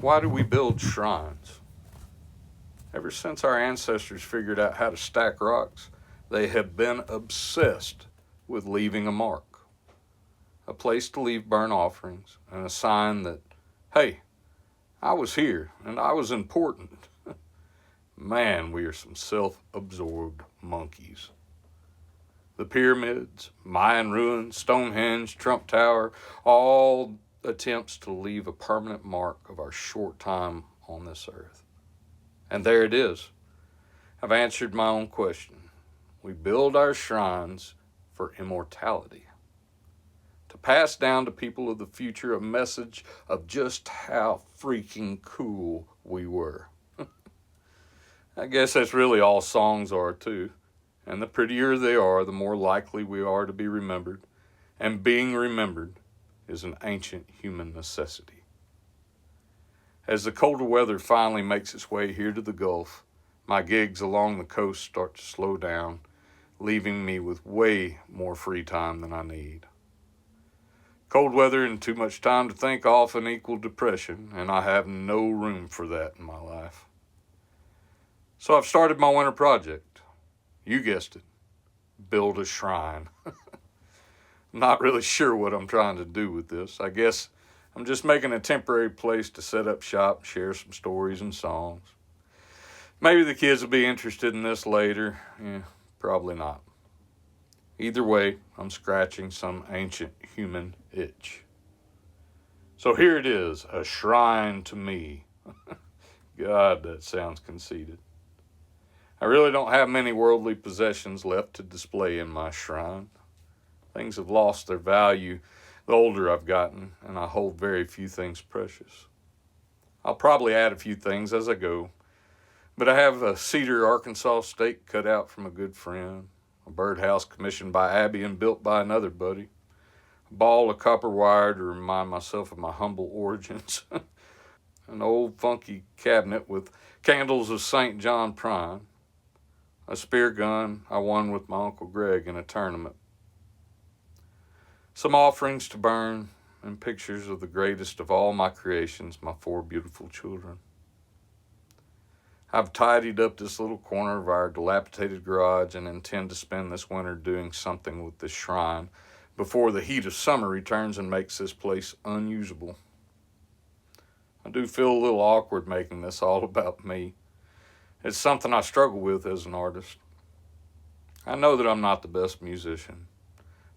Why do we build shrines? Ever since our ancestors figured out how to stack rocks, they have been obsessed with leaving a mark. A place to leave burnt offerings and a sign that, hey, I was here and I was important. Man, we are some self-absorbed monkeys. The pyramids, Mayan ruins, Stonehenge, Trump Tower, all attempts to leave a permanent mark of our short time on this earth. And there it is. I've answered my own question. We build our shrines for immortality. To pass down to people of the future a message of just how freaking cool we were. I guess that's really all songs are too. And the prettier they are, the more likely we are to be remembered. And being remembered is an ancient human necessity. As the colder weather finally makes its way here to the Gulf, my gigs along the coast start to slow down, leaving me with way more free time than I need. Cold weather and too much time to think often equal depression, and I have no room for that in my life. So I've started my winter project. You guessed it. Build a shrine. I'm not really sure what I'm trying to do with this. I guess I'm just making a temporary place to set up shop, share some stories and songs. Maybe the kids will be interested in this later. Probably not. Either way, I'm scratching some ancient human itch. So here it is, a shrine to me. God, that sounds conceited. I really don't have many worldly possessions left to display in my shrine. Things have lost their value the older I've gotten, and I hold very few things precious. I'll probably add a few things as I go, but I have a cedar Arkansas steak cut out from a good friend, a birdhouse commissioned by Abby and built by another buddy, a ball of copper wire to remind myself of my humble origins, an old funky cabinet with candles of St. John Prime, a spear gun I won with my Uncle Greg in a tournament, some offerings to burn, and pictures of the greatest of all my creations, my 4 beautiful children. I've tidied up this little corner of our dilapidated garage and intend to spend this winter doing something with this shrine before the heat of summer returns and makes this place unusable. I do feel a little awkward making this all about me. It's something I struggle with as an artist. I know that I'm not the best musician.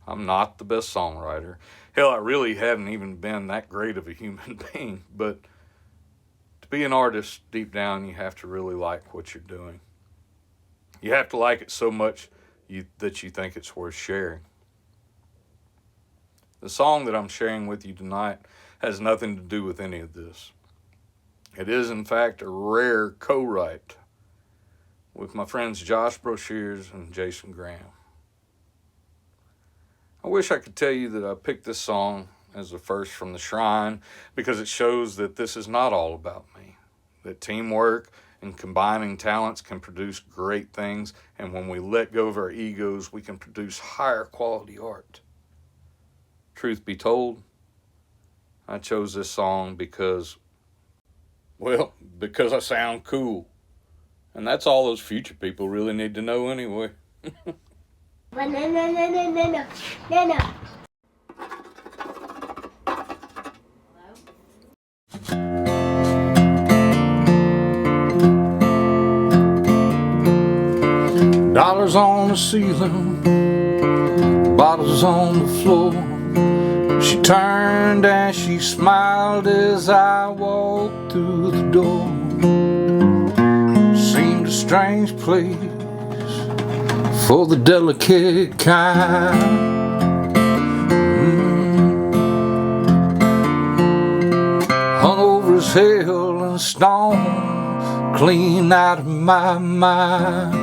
I'm not the best songwriter. Hell, I really hadn't even been that great of a human being. But to be an artist, deep down, you have to really like what you're doing. You have to like it so much that you think it's worth sharing. The song that I'm sharing with you tonight has nothing to do with any of this. It is, in fact, a rare co-write with my friends Josh Broshears and Jason Graham. I wish I could tell you that I picked this song as the first from the shrine because it shows that this is not all about me, that teamwork and combining talents can produce great things, and when we let go of our egos, we can produce higher quality art. Truth be told, I chose this song because I sound cool. And that's all those future people really need to know anyway. No. Dollars on the ceiling, bottles on the floor. She turned and she smiled as I walked through the door. Seemed a strange place for the delicate kind. Hung over as hell and stone, clean out of my mind.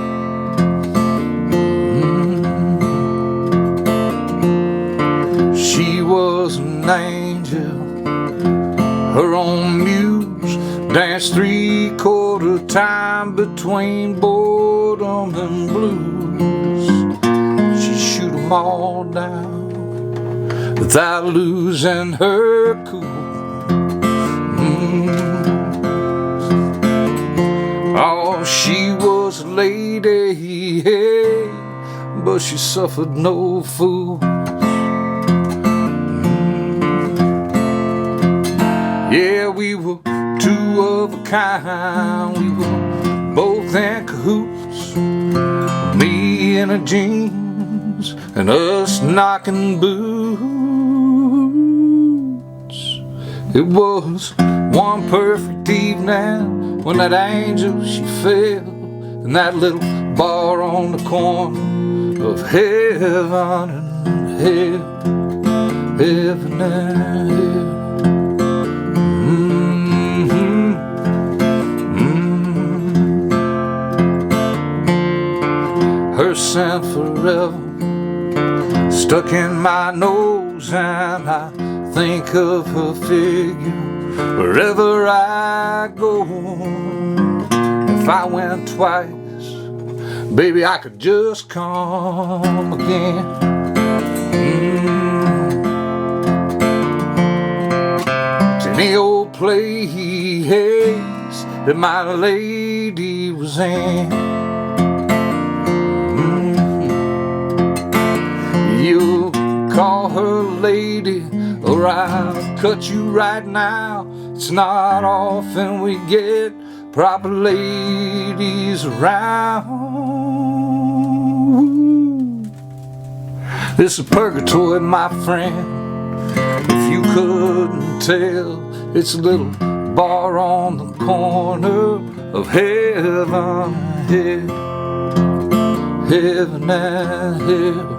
She was an angel, her own muse danced 3/4 time between boredom and blues. She'd shoot 'em all down without losing her cool. lady, hey, but she suffered no fools. Yeah, we were two of a kind. We were both in cahoots. Me in her jeans and us knocking boots. It was one perfect evening when that angel she fell in that little bar on the corner of heaven and hell, heaven and hell. Her scent forever stuck in my nose, and I think of her figure wherever I go. If I went twice, baby, I could just come again. It's any old place that my lady was in. You call her lady, or I'll cut you right now. It's not often we get proper ladies around. This is purgatory, my friend. If you couldn't tell, it's a little bar on the corner of heaven and hell, heaven and hell.